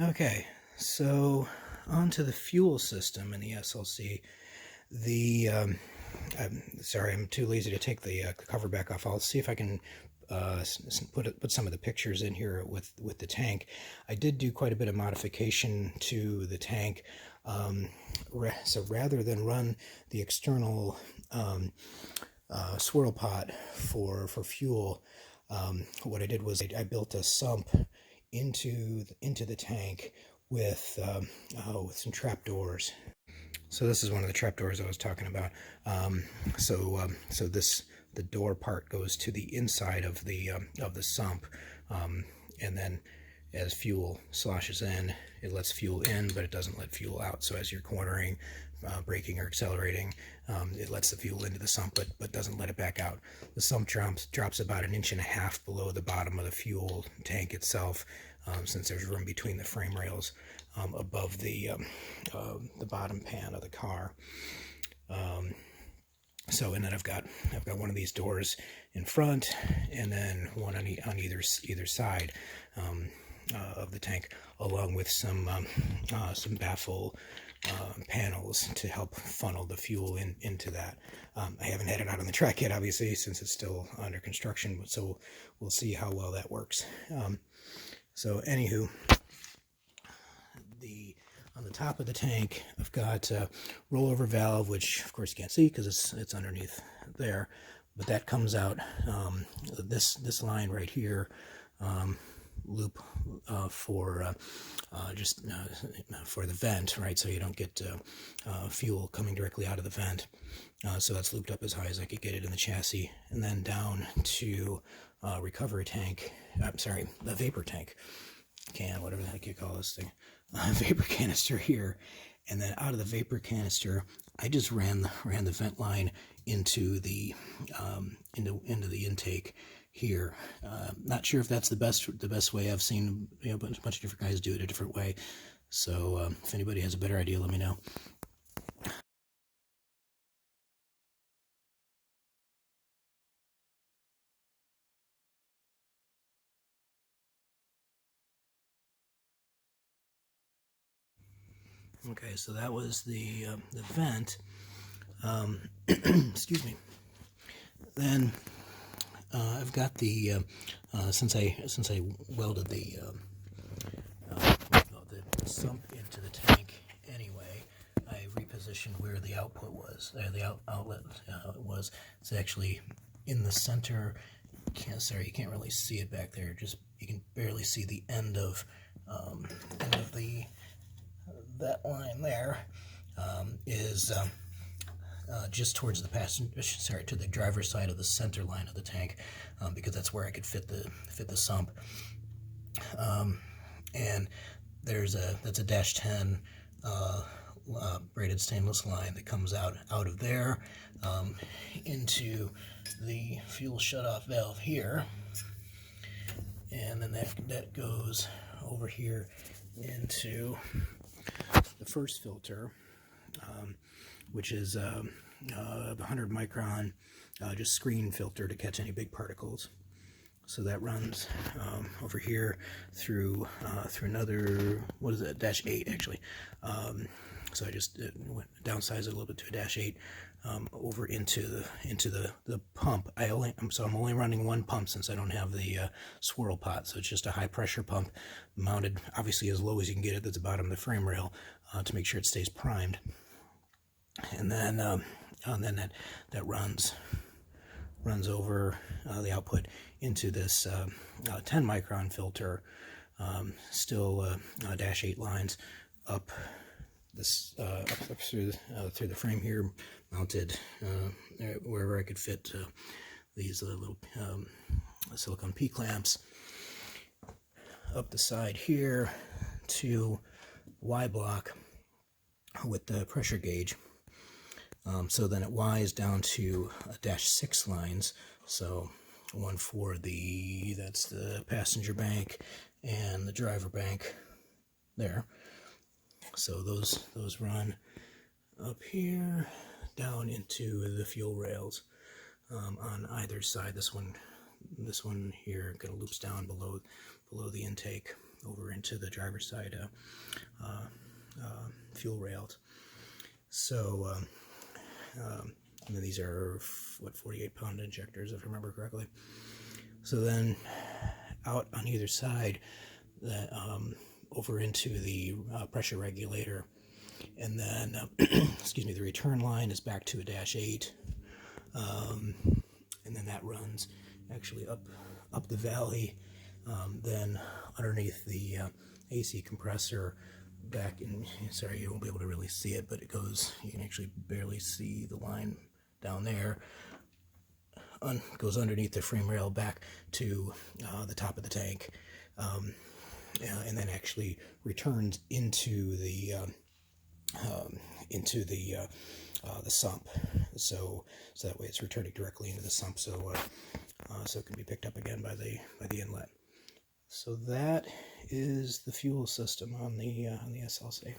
Okay, so onto the fuel system in the SLC. I'm sorry, I'm too lazy to take the cover back off. I'll see if I can put some of the pictures in here with the tank. I did do quite a bit of modification to the tank. So rather than run the external swirl pot for fuel, what I did was I built a sump into the tank with some trap doors. So this is one of the trap doors I was talking about. So the door part goes to the inside of the sump, and then as fuel sloshes in, it lets fuel in, but it doesn't let fuel out. So as you're cornering, braking or accelerating, it lets the fuel into the sump, but doesn't let it back out. The sump drops about 1.5 inches below the bottom of the fuel tank itself, since there's room between the frame rails above the bottom pan of the car. So, and then I've got one of these doors in front, and then one on either side of the tank, along with some baffle panels to help funnel the fuel into that. I haven't had it out on the track yet, obviously, since it's still under construction, so we'll see how well that works. So anywho, on the top of the tank, I've got a rollover valve, which of course you can't see because it's underneath there, but that comes out this line right here, loop for for the vent, right? So you don't get fuel coming directly out of the vent. So that's looped up as high as I could get it in the chassis, and then down to recovery tank. I'm sorry, the vapor tank can, whatever the heck you call this thing. Vapor canister here, and then out of the vapor canister, I just ran the vent line into the intake here. Not sure if that's the best way. I've seen a bunch of different guys do it a different way. So if anybody has a better idea, let me know. Okay, so that was the vent. Excuse me. Then I've got the since I welded the sump into the tank anyway, I repositioned where the output was. The outlet was. It's actually in the center. You can't really see it back there. Just you can barely see the end of that line there. Is just towards the to the driver's side of the center line of the tank, because that's where I could fit the sump. And that's a -10 braided stainless line that comes out of there into the fuel shutoff valve here, and then that goes over here into the first filter, which is the 100 micron just screen filter to catch any big particles. So that runs over here through another, what is it, -8 actually. So I just downsized it a little bit to a -8 over into the pump. I'm only running one pump since I don't have the swirl pot. So it's just a high pressure pump mounted obviously as low as you can get it at the bottom of the frame rail to make sure it stays primed. And then that runs over the output into this 10 micron filter, still -8 lines up this up through the frame here, mounted wherever I could fit these little silicone P clamps. Up the side here to Y block with the pressure gauge. So then it Y's down to -6 lines. So one for that's the passenger bank and the driver bank there. So those run up here down into the fuel rails on either side. This one here kind of loops down below the intake over into the driver's side fuel rails. So and then these are, what, 48-pound injectors, if I remember correctly. So then out on either side, that over into the pressure regulator, and then excuse me, the return line is back to a -8, and then that runs actually up the valley, then underneath the AC compressor back in, sorry, you won't be able to really see it, but it goes, you can actually barely see the line down there, goes underneath the frame rail back to the top of the tank, and then actually returns into the sump. So that way it's returning directly into the sump, so it can be picked up again by the inlet. So that is the fuel system on the SLC.